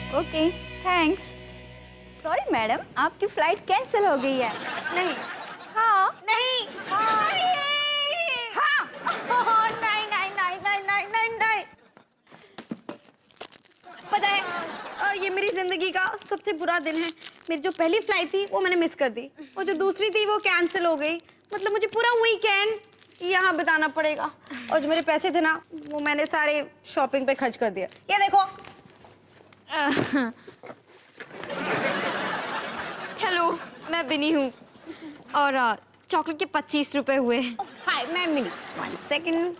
Okay thanks. Sorry madam, आपकी flight cancel हो गई है। नहीं। हाँ नहीं। हाँ नहीं। हाँ। नहीं नहीं नहीं नहीं नहीं नहीं नहीं। पता है ये मेरी जिंदगी का सबसे बुरा दिन है। मेरी जो पहली फ्लाइट थी वो मैंने मिस कर दी और जो दूसरी थी वो कैंसिल हो गई। मतलब मुझे पूरा वीकेंड यहाँ बिताना पड़ेगा और जो मेरे पैसे थे ना वो मैंने सारे शॉपिंग पे खर्च कर दिए। ये देखो। हेलो, मैं बिनी हूँ और चॉकलेट के 25 रुपए हुए। हाय मैं मिनी। 1 सेकंड।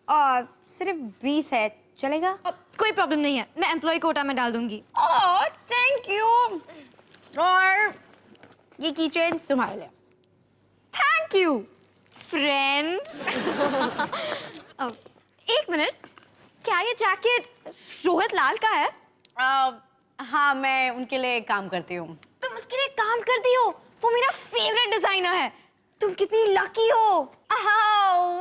और सिर्फ 20 है, चलेगा? कोई प्रॉब्लम नहीं है, मैं एम्प्लॉय कोटा में डाल दूंगी। Oh thank you. और ये कीचेन तुम्हारे लिए। Thank you friend. एक मिनट, क्या ये जैकेट रोहित लाल का है? हाँ मैं उनके लिए काम करती हूँ। तुम उसके लिए काम करती हो? वो मेरा फेवरेट डिजाइनर है। तुम कितनी लकी हो।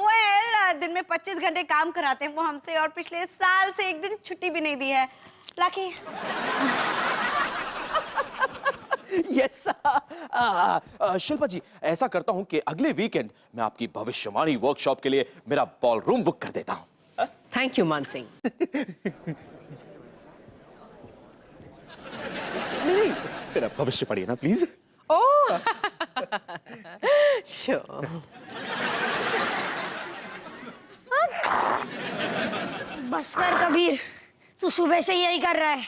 वेल दिन में 25 घंटे काम कराते हैं वो हमसे और पिछले साल से एक दिन छुट्टी भी नहीं दी है। लकी। यस शिल्पा जी, ऐसा करता हूं कि अगले वीकेंड मैं आपकी भविष्यवाणी वर्कशॉप के लिए मेरा बॉल रूम बुक कर देता हूं। थैंक यू मान सिंह। नहीं, मेरा भविष्य पढ़िए ना प्लीज। Oh sure. बस कर कबीर, तू सुबह से यही कर रहा है।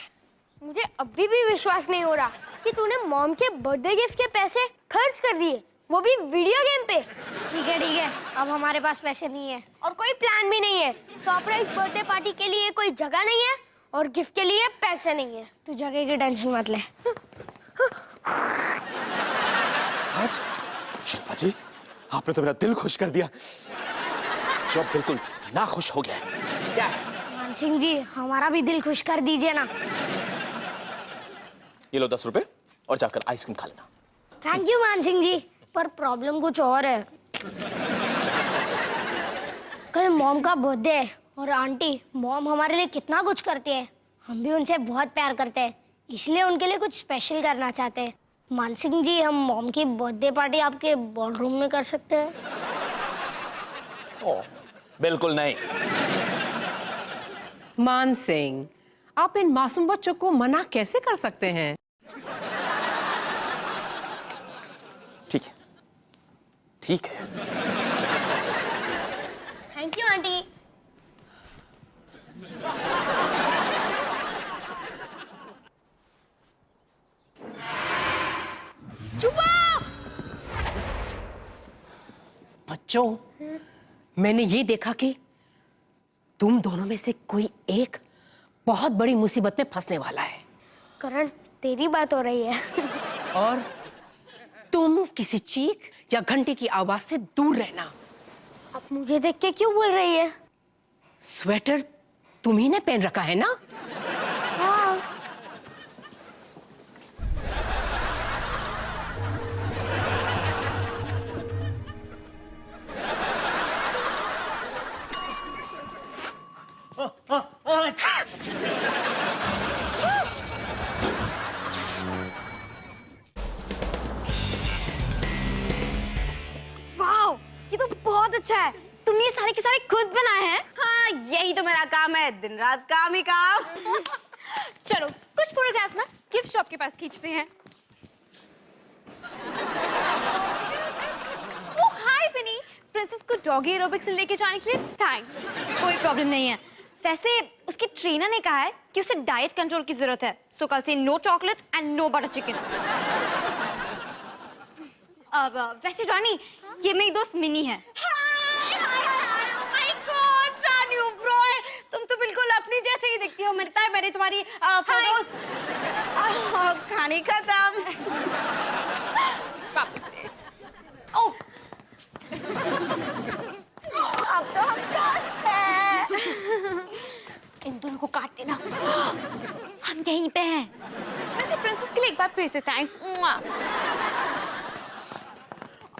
मुझे अभी भी विश्वास नहीं हो रहा कि तूने मॉम के बर्थडे गिफ्ट के पैसे खर्च कर दिए, वो भी वीडियो गेम पे। ठीक है, अब हमारे पास पैसे नहीं है और कोई प्लान भी नहीं है। सरप्राइज बर्थडे पार्टी के लिए कोई जगह नहीं है और गिफ्ट के लिए पैसे नहीं है। तू जगह की टेंशन मत ले। सच? शिल्पा जी, आपने तो मेरा दिल खुश कर दिया। जो बिल्कुल ना खुश हो गया। क्या? मान सिंह जी, हमारा भी दिल खुश कर दीजिए ना। ये लो 10 रुपए और जाकर आइसक्रीम खा लेना। थैंक यू मान सिंह जी, पर प्रॉब्लम कुछ और है। कल मॉम का बर्थडे है और आंटी मॉम हमारे लिए कितना कुछ करती है। हम भी उनसे बहुत प्यार करते हैं, इसलिए उनके लिए कुछ स्पेशल करना चाहते हैं। मान सिंह जी, हम मॉम की बर्थडे पार्टी आपके बॉलरूम में कर सकते हैं? ओ, बिल्कुल नहीं। मान सिंह, आप इन मासूम बच्चों को मना कैसे कर सकते हैं? ठीक है, ठीक है। Thank you aunty. बच्चों, मैंने ये देखा कि तुम दोनों में से कोई एक बहुत बड़ी मुसीबत में फंसने वाला है। करण, तेरी बात हो रही है। और तुम किसी चीख या घंटे की आवाज से दूर रहना। अब मुझे देख के क्यों बोल रही है? स्वेटर तुम्ही ने पहन रखा है ना? हाँ। वाओ, ये तो बहुत अच्छा है। तुमने ये सारे के सारे खुद बनाए हैं? हाँ यही तो मेरा काम है, दिन रात काम ही काम। चलो कुछ फोटोग्राफ्स ना गिफ्ट शॉप के पास खींचते हैं। ओह हाय बिनी, प्रिंसेस को डॉगी एरोबिक्स लेके जाने के लिए थैंक्स। कोई प्रॉब्लम नहीं है। वैसे उसके ट्रेनर ने कहा है कि उसे डाइट कंट्रोल की जरूरत है, सो कल से no chocolate and no butter chicken. अब वैसे रानी, ये मेरी दोस्त मिनी है। तुम तो बिल्कुल अपनी जैसे ही दिखती हो। मैंने तुम्हारी फोटोज खाने खत्म। ओह, अब तो हम दोस्त हैं। इन दोनों को काट देना। हम यहीं पे हैं। वैसे प्रिंसेस के लिए एक बार फिर से थैंक्स।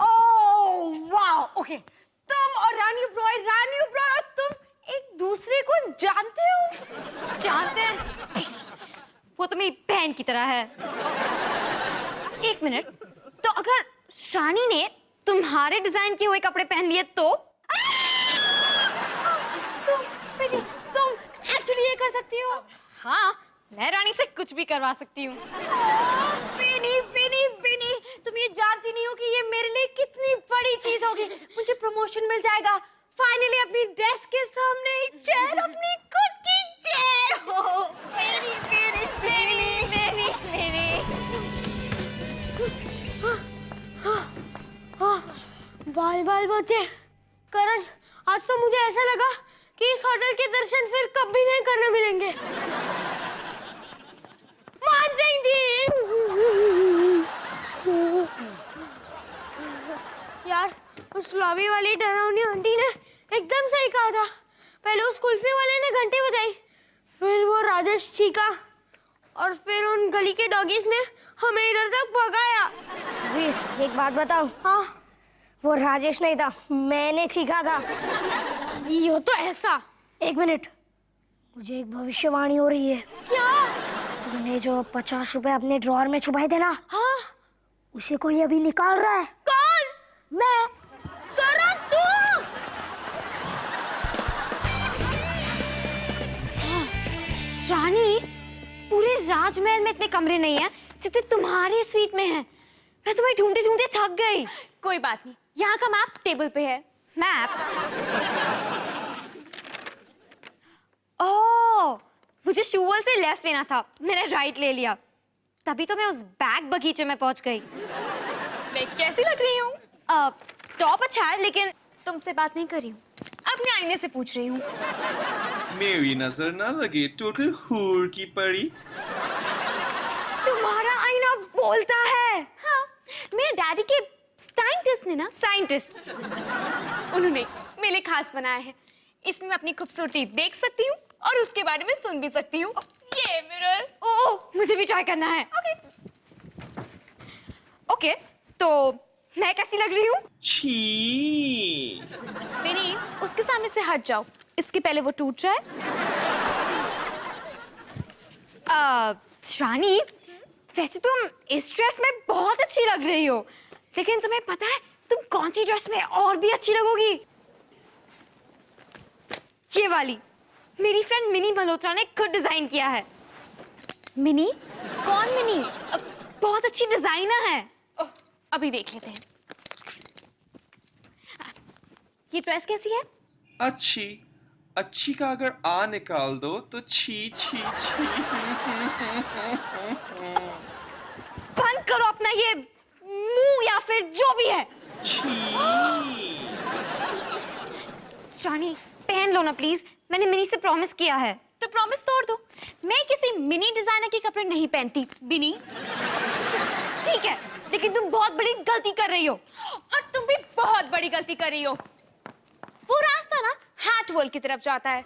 Oh wow, okay. तुम और रानी ब्रॉय और तुम एक दूसरे को जानते हो? जानते हैं? वो तो मेरी बहन की तरह है। एक मिनट, तो अगर शानी ने तुम्हारे डिजाइन किए हुए कपड़े पहन लिए तो? तुम एक्चुअली ये कर सकती हो? हाँ, मैं रानी से कुछ भी करवा सकती हूँ। बेनी, बेनी, बेनी, तुम ये जानती नहीं हो कि ये मेरे लिए कितनी बड़ी चीज होगी। मुझे प्रमोशन मिल जाएगा। फाइनली अपनी डेस्क के सामने एक चेयर, अपनी खुद की चेयर हो। बेनी, बेनी, बेनी, मेरी मेरी बाल बाल बचे। करण, आज तो मुझे ऐसा लगा कि इस होटल के दर्शन फिर कभी नहीं करने मिलेंगे। मान सिंह जी, यार उस लॉबी वाली डरावनी आंटी ने एकदम सही कहा था। पहले उस कुल्फी वाले ने घंटी बजाई, फिर वो राजेश चीखा, और फिर उन गली के डॉगीज ने हमें इधर तक भगाया। वीर, एक बात बताऊं? हाँ, वो राजेश नहीं था, मैंने चीखा था। यो तो ऐसा। एक मिनट, मुझे एक भविष्यवाणी हो रही है। क्या? तुमने जो 50 रुपए अपने ड्रॉअर में छुपाए थे ना, हाँ, उसे कोई अभी निकाल रहा है। कौन? मैं। करण, तू? रानी, पूरे राजमहल में इतने कमरे नहीं हैं जितने तुम्हारी स्वीट में हैं। मैं तुम्हें ढूंढते ढूंढते थक गई। कोई बात नहीं, यहाँ का मैप टेबल पे है। मैप? ओह, मुझे शूवल से लेफ्ट लेना था, मैंने राइट ले लिया। तभी तो मैं उस बैक बगीचे में पहुंच गई। मैं कैसी लग रही हूँ? टॉप अच्छा है, लेकिन तुमसे बात नहीं कर रही हूँ, अपने आईने से पूछ रही हूँ। मेरी नजर ना लगे, टोटल हूर की परी। तुम्हारा आईना बोलता है। हाँ, मेरे डैडी के साइंटिस्ट ने ना, साइंटिस्ट, उन्होंने मेरे लिए खास बनाया है। इसमें मैं अपनी खूबसूरती देख सकती हूँ और उसके बारे में सुन भी सकती हूँ। ये मिरर, ओह, मुझे भी ट्राई करना है। ओके, तो मैं कैसी लग रही हूँ? छी। बेनी, उसके सामने से हट जाओ, इसके पहले वो टूट जाए। रानी, वैसे तुम इस ड्रेस में बहुत अच्छी लग रही हो, लेकिन तुम्हें पता है तुम कौन सी ड्रेस में और भी अच्छी लगोगी? ये वाली, मेरी फ्रेंड मिनी मल्होत्रा ने खुद डिजाइन किया है। मिनी? कौन मिनी? बहुत अच्छी डिजाइनर है। अभी देख लेते हैं। ये ड्रेस कैसी है? अच्छी। अच्छी का अगर आ निकाल दो तो छी छी छी। बंद करो अपना ये मुंह या फिर जो भी है। छी। रानी, पहन लो ना प्लीज, मैंने मिनी से प्रॉमिस किया है। तो प्रॉमिस तोड़ दो। मैं किसी मिनी डिजाइनर के कपड़े नहीं पहनती, बिनी। ठीक है, लेकिन तुम बहुत बड़ी गलती कर रही हो, और तुम भी बहुत बड़ी गलती कर रही हो। वो रास्ता ना हैट वर्ल्ड की तरफ जाता है।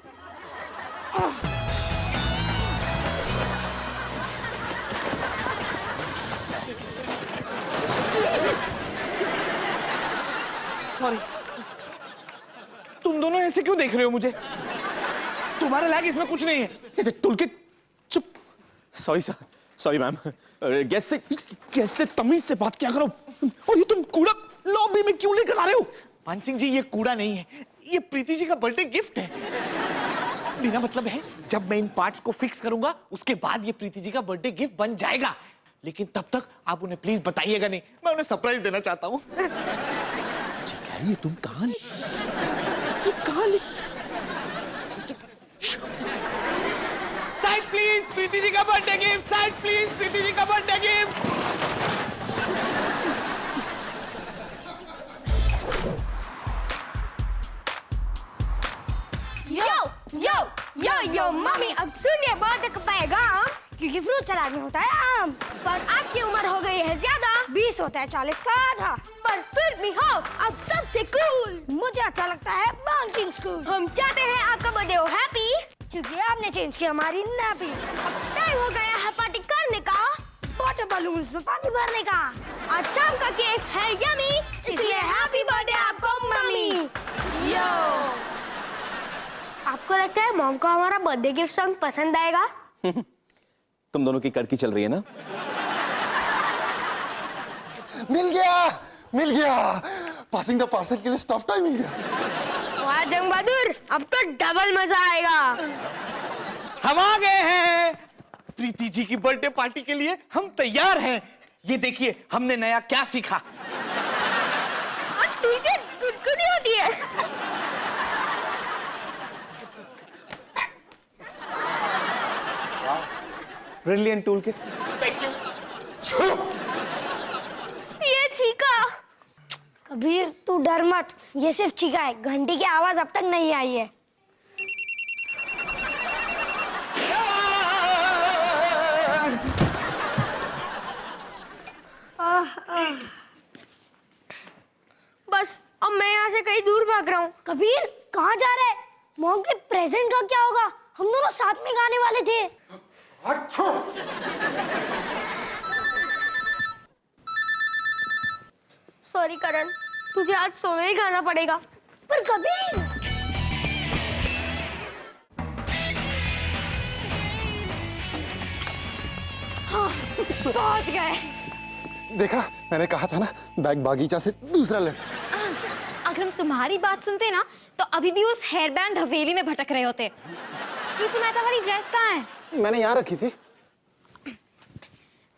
सॉरी, तुम दोनों ऐसे क्यों देख रहे हो मुझे? तुम्हारा लैग इसमें कुछ नहीं है। टुलके चुप। Sorry sir, sorry ma'am. Guest से तमीज से बात क्या करो। और ये तुम कूड़ा लॉबी में क्यों लेकर आ रहे हो? मान सिंह जी, ये कूड़ा नहीं है, ये प्रीति जी का बर्थडे गिफ्ट है। बिना मतलब है, जब मैं इन पार्ट्स को फिक्स करूंगा उसके बाद ये प्रीति जी का बर्थडे गिफ्ट बन जाएगा। लेकिन तब तक आप उन्हें प्लीज बताइएगा नहीं, मैं उन्हें सरप्राइज देना चाहता हूँ। ठीक है, ये तुम कहाँ साइड प्लीज, प्रीति जी का birthday gift. Side please, Preeti ji का बर्थडे गिफ्ट। यो मम्मी, अब सुनिए बात का पैगाम, क्योंकि फ्रूट सलाद में होता है आम, पर आपकी उम्र हो गई है ज्यादा, 20 होता है 40 का आधा। पर फिर भी हो अब सबसे कूल। मुझे अच्छा लगता है बैंकिंग स्कूल। हम चाहते हैं आपका बर्थडे हो हैप्पी, क्योंकि आपने चेंज किया हमारी नैपी। टाइम हो गया है पार्टी करने का, वाटर बलून्स में पानी भरने का। आज शाम का केक है यमी, इसलिए हैप्पी बर्थडे आपको मम्मी। यो, आपको लगता है मॉम को हमारा बर्थडे गिफ्ट सॉन्ग पसंद आएगा? तुम दोनों की कड़की चल रही है ना? मिल गया पासिंग द पार्सल के लिए स्टफ टॉय मिल गया। वाह जंग बहादुर, अब तो डबल मजा आएगा। हम आ गए हैं प्रीति जी की बर्थडे पार्टी के लिए, हम तैयार हैं। ये देखिए हमने नया क्या सीखा। गुदगुदी होती है। Brilliant tool kit. ये चीका। कबीर तू डर मत, ये सिर्फ चीका है, घंटी की आवाज अब तक नहीं आई है। बस अब मैं यहाँ से कहीं दूर भाग रहा हूँ। कबीर कहाँ जा रहा है? मॉम के प्रेजेंट का क्या होगा? हम दोनों साथ में गाने वाले थे। सॉरी करण, तुझे आज सोने ही गाना पड़ेगा। पर कबीर पहुंच गए। देखा, मैंने कहा था ना, बैग बागीचा से दूसरा ले। अगर हम तुम्हारी बात सुनते ना तो अभी भी उस हेयर बैंड हवेली में भटक रहे होते। श्रुति मेहता वाली ड्रेस कहाँ है? मैंने यहाँ रखी थी।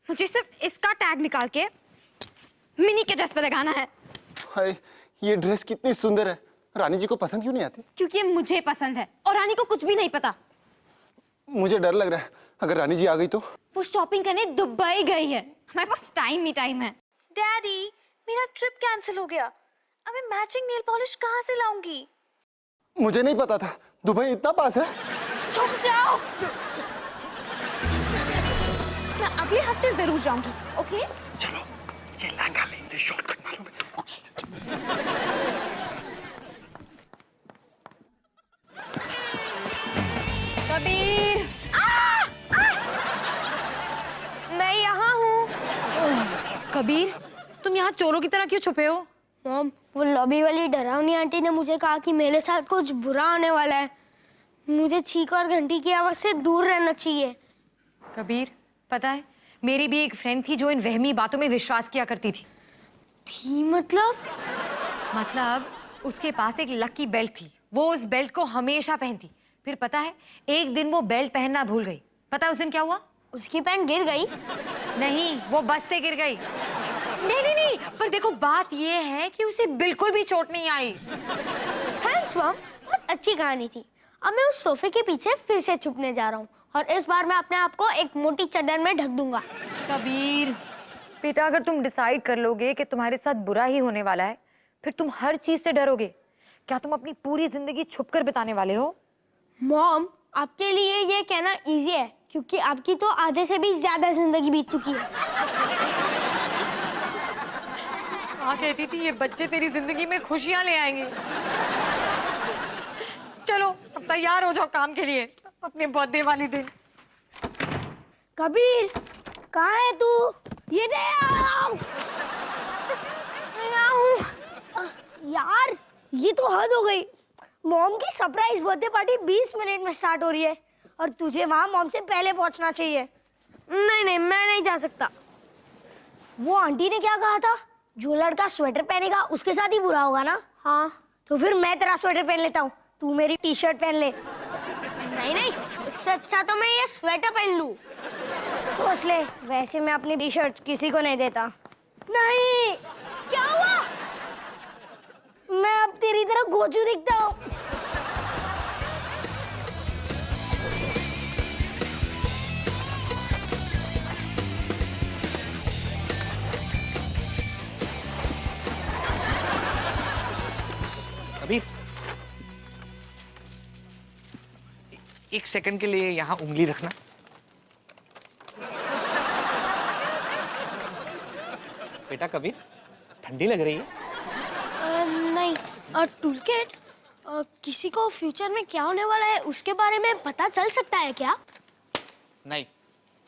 मुझे सिर्फ इसका टैग निकाल के मिनी के ड्रेस पे लगाना है। हाय, ये ड्रेस कितनी सुंदर है, रानी जी को पसंद क्यों नहीं आती? क्योंकि ये मुझे पसंद है और रानी को कुछ भी नहीं पता। मुझे डर लग रहा है, अगर रानी जी आ गई तो। वो शॉपिंग करने दुबई गई है, हमारे पास टाइम ही टाइम है। डैडी, मेरा ट्रिप कैंसिल हो गया। अब मैं मैचिंग नेल पॉलिश कहाँ से लाऊंगी? मुझे नहीं पता था, दुबई इतना पास है। छुप जाओ। मैं अगले हफ्ते जरूर जाऊंगी, ओके? चलो, ये लहंगा लेने से शॉर्टकट मालूम है। कबीर, मैं यहाँ हूँ। कबीर, तुम यहाँ चोरों की तरह क्यों छुपे हो? मॉम, वो लॉबी वाली डरावनी आंटी ने मुझे कहा कि मेरे साथ कुछ बुरा होने वाला है। मुझे छींक और घंटी की आवाज से दूर रहना चाहिए। कबीर, पता है मेरी भी एक फ्रेंड थी जो इन वहमी बातों में विश्वास किया करती थी। मतलब उसके पास एक लकी बेल्ट थी, वो उस बेल्ट को हमेशा पहनती। फिर पता है एक दिन वो बेल्ट पहनना भूल गई। पता है उस दिन क्या हुआ? उसकी पैंट गिर गई? नहीं, वो बस से गिर गई। नहीं, पर देखो बात ये है कि उसे बिल्कुल भी चोट नहीं आई। थैंक्स मॉम, बहुत अच्छी कहानी थी। अब मैं उस सोफे के पीछे फिर से छुपने जा रहा हूँ और इस बार मैं अपने आप को एक मोटी चादर में ढक दूंगा। कबीर बेटा, अगर तुम डिसाइड कर लोगे कि तुम्हारे साथ बुरा ही होने वाला है, फिर तुम हर चीज से डरोगे। क्या तुम अपनी पूरी जिंदगी छुपकर बिताने वाले हो? मॉम, आपके लिए ये कहना इजी है क्योंकि आपकी तो आधे से भी ज्यादा जिंदगी बीत चुकी है। हाँ, कहती थी ये बच्चे तेरी जिंदगी में खुशियां ले आएंगे। चलो अब तैयार हो जाओ काम के लिए, अपने बर्थडे वाले दिन। कबीर कहाँ है तू? ये दे यार, ये तो हद हो गई। मॉम की सरप्राइज बर्थडे पार्टी 20 मिनट में स्टार्ट हो रही है और तुझे वहां मॉम से पहले पहुंचना चाहिए। नहीं, मैं नहीं जा सकता। वो आंटी ने क्या कहा था? जो लड़का स्वेटर पहनेगा उसके साथ ही बुरा होगा ना? हाँ, तो फिर मैं तेरा स्वेटर पहन लेता हूँ, तू मेरी टी शर्ट पहन ले। नहीं, इससे अच्छा तो मैं ये स्वेटर पहन लूं। सोच ले, वैसे मैं अपनी टी शर्ट किसी को नहीं देता। नहीं, क्या हुआ? मैं अब तेरी तरह गोचू दिखता हूँ। कबीर, एक सेकंड के लिए यहाँ उंगली रखना। बेटा कबीर, ठंडी लग रही है। नहीं, टूलकिट, किसी को फ्यूचर में क्या होने वाला है उसके बारे में पता चल सकता है क्या? नहीं,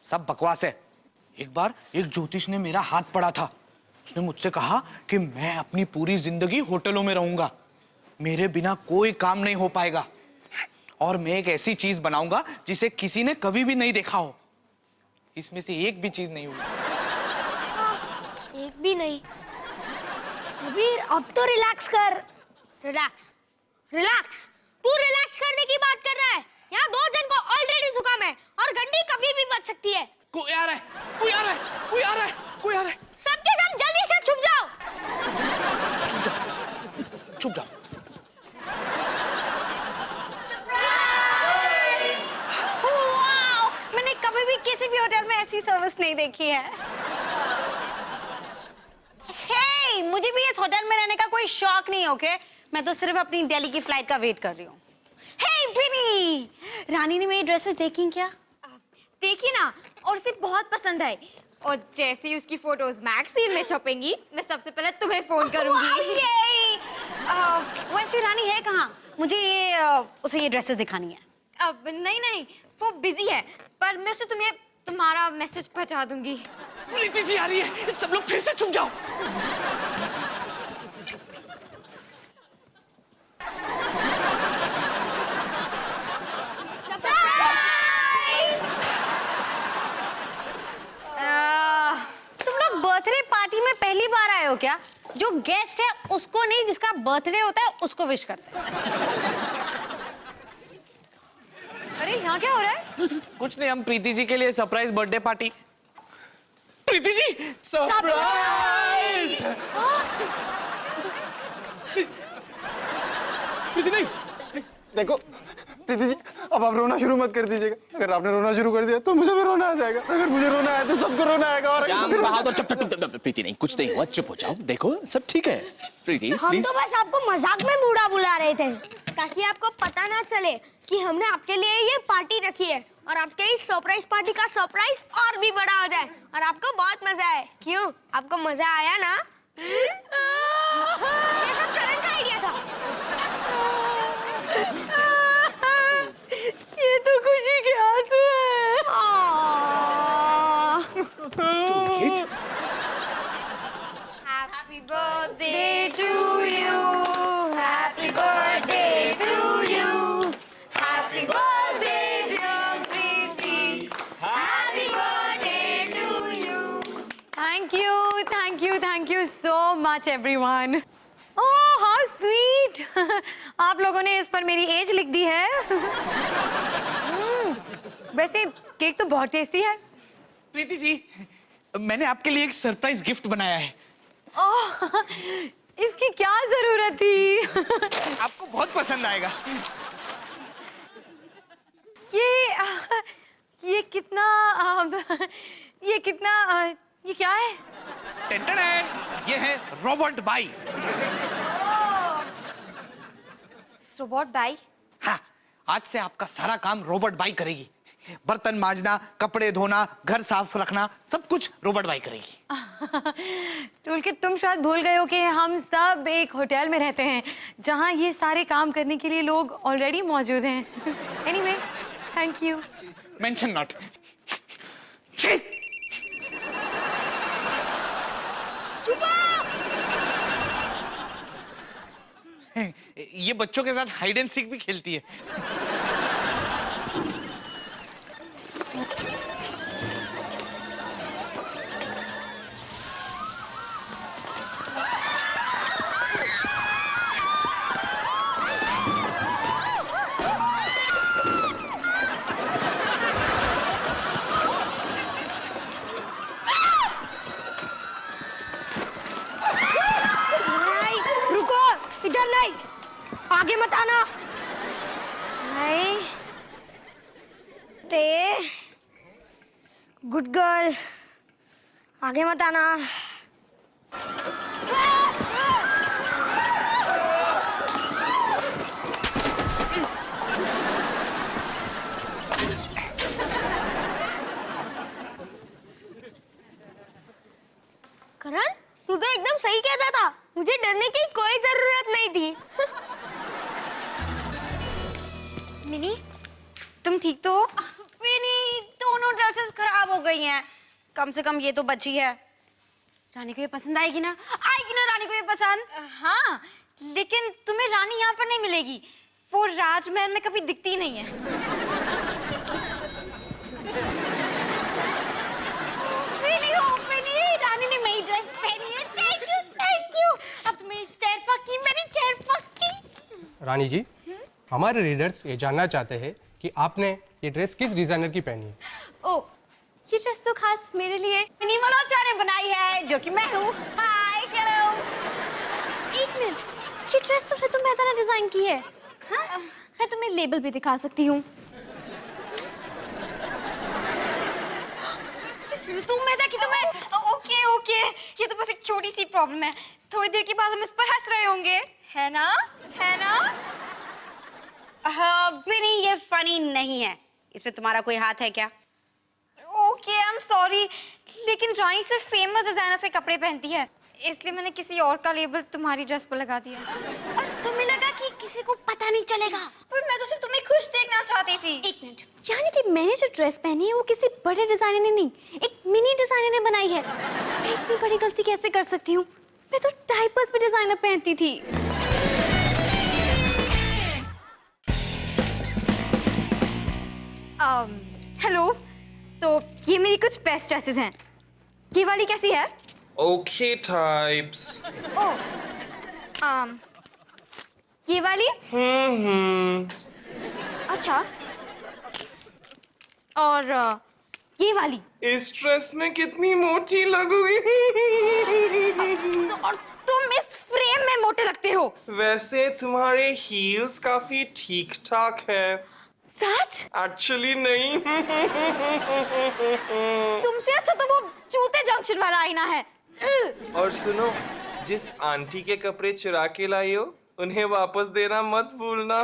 सब बकवास है। एक बार एक ज्योतिष ने मेरा हाथ पढ़ा था। उसने मुझसे कहा कि मैं अपनी पूरी जिंदगी होटलों में रहूंगा, मेरे बिना कोई काम नहीं हो पाएगा और मैं एक ऐसी चीज बनाऊंगा जिसे किसी ने कभी भी नहीं देखा हो। इसमें से एक भी चीज नहीं होगी। एक भी नहीं। कबीर अब तो रिलैक्स कर। रिलैक्स रिलैक्स, तू रिलैक्स करने की बात कर रहा है? यहाँ 2 जन को ऑलरेडी जुकाम है और गड्डी कभी भी बच सकती है। कोई आ रहा है, कोई आ रहा है, कोई आ रहा है, कोई आ रहा है। सबके सब जल्दी से छुप जाओ। चुप जाओ। वाओ, मैंने कभी भी किसी भी होटल में ऐसी सर्विस नहीं देखी है। हे, मुझे भी इस होटल में रहने का कोई शौक नहीं, ओके? मैं तो सिर्फ अपनी दिल्ली की फ्लाइट का वेट कर रही हूँ। हे बिनी, रानी ने मेरी ड्रेसेस देखी क्या? देखी ना, और उसे बहुत पसंद आई। और जैसे ही उसकी फोटोज मैगजीन में छपेंगी, मैं सबसे पहले तुम्हें फोन करूंगी। वैसे रानी है कहाँ? मुझे उसे ये ड्रेसेस दिखानी है। अब नहीं, वो बिजी है, पर मैं उसे तुम्हें तुम्हारा मैसेज पहुंचा दूंगी। प्रीति जी आ रही है, सब लोग फिर से छुप जाओ। तुम लोग बर्थडे पार्टी में पहली बार आए हो क्या? जो गेस्ट है उसको नहीं, जिसका बर्थडे होता है उसको विश करते हैं। अरे यहाँ क्या हो रहा है? कुछ नहीं, हम प्रीति जी के लिए surprise birthday party. Preeti ji surprise! प्रीति नहीं। देखो प्रीति जी, अब आप रोना शुरू मत कर दीजिएगा। अगर आपने रोना शुरू कर दिया तो मुझे भी रोना आ जाएगा। अगर मुझे रोना आया तो सबको रोना आएगा। और बहादुर, चुप। प्रीति नहीं, कुछ नहीं हुआ, चुप हो जाओ। देखो सब ठीक है। प्रीति हम प्लीज। तो बस आपको मजाक में बूढ़ा बुला रहे थे, ताकि आपको पता ना चले कि हमने आपके लिए ये पार्टी रखी है और आपके इस सरप्राइज पार्टी का सरप्राइज और भी बड़ा हो जाए और आपको बहुत मजा आए। क्यों, आपको मजा आया ना? ये सब करण का आइडिया था। ये तो खुशी के आंसू है। Happy birthday to you. Happy birthday to you. Happy birthday dear Preeti. Happy birthday to you. Thank you so much everyone. Oh, how sweet. आप लोगों ने इस पर मेरी एज लिख दी है। वैसे केक तो बहुत टेस्टी है। प्रीति जी, मैंने आपके लिए एक सरप्राइज गिफ्ट बनाया है। ओह, इसकी क्या जरूरत थी? आपको बहुत पसंद आएगा। ये कितना ये क्या है? टेंटन, ये है रोबोट बाई। Robot by? हाँ, आज से आपका सारा काम रोबोट बाई करेगी। बर्तन मांजना, कपड़े धोना, घर साफ रखना, सब कुछ रोबोट बाई करेगी। टूलकिट, तुम शायद भूल गए हो कि हम सब एक होटल में रहते हैं जहां ये सारे काम करने के लिए लोग ऑलरेडी मौजूद हैं। Anyway, thank you. Mention not. ये बच्चों के साथ हाइड एंड सीक भी खेलती है। नहीं, रुको, इधर नहीं, आगे मत आना। नहीं, टे, गुड गर्ल, आगे मत आना। करण, तू तो एकदम सही कहता था, मुझे डरने की कोई जरूरत नहीं थी। मिनी, तुम ठीक तो हो? मेरी दोनों ड्रेसेस खराब हो गई हैं। कम से कम ये तो बची है। रानी को ये पसंद आएगी ना? आएगी ना रानी को ये पसंद? हाँ, लेकिन तुम्हें रानी यहाँ पर नहीं मिलेगी। वो राजमहल में कभी दिखती नहीं है। रानी ने मेरी ड्रेस पहनी है। Thank you. अब तो मेरी चेयर पक्की, मेरी चेयर पक्की। रानी जी, हमारे रीडर्स ये जानना चाहते हैं कि आपने ये ड्रेस किस डिजाइनर की पहनी है। ओ, ये ड्रेस तो खास मेरे लिए। मिनी मल्होत्रा ने बनाई है, जो कि मैं हूँ। हाय, हेलो। एक मिनट, ये ड्रेस तो रितु मेहता ने डिजाइन की है। हाँ? मैं तुम्हें लेबल भी दिखा सकती हूँ। तुम मेहता की तो मैं ओके, ये तो बस एक छोटी सी प्रॉब्लम है। थोड़ी देर के बाद हम इस पर हंस रहे होंगे, है ना? विनी, ये फनी नहीं है। इसमें तुम्हारा कोई हाथ है क्या? ओके, आई एम सॉरी, लेकिन रानी सिर्फ फेमस डिजाइनर्स के कपड़े पहनती है, इसलिए मैंने किसी और का लेबल तुम्हारी ड्रेस पर लगा दिया। और तुम्हें लगा कि किसी को पता नहीं चलेगा? पर मैं तो सिर्फ तुम्हें खुश देखना चाहती थी। एक मिनट, यानी कि मैंने जो ड्रेस पहनी है वो किसी बड़े डिजाइनर ने नहीं, एक मिनी डिजाइनर ने बनाई है। मैं इतनी बड़ी गलती कैसे कर सकती हूँ? मैं तो डायपर्स पे डिजाइनर पहनती थी। हेलो, तो ये मेरी कुछ बेस्ट ड्रेसेस हैं। ये वाली कैसी है? Okay types. ये वाली? अच्छा, और ये वाली? इस ड्रेस में कितनी मोटी लगोगी। और तुम इस फ्रेम में मोटे लगते हो। वैसे तुम्हारे हील्स काफी ठीक ठाक है। सच? एक्चुअली नहीं। तुमसे अच्छा तो वो जूते जंक्शन वाला आईना है। और सुनो, जिस आंटी के कपड़े चुरा के लाई हो उन्हें वापस देना मत भूलना।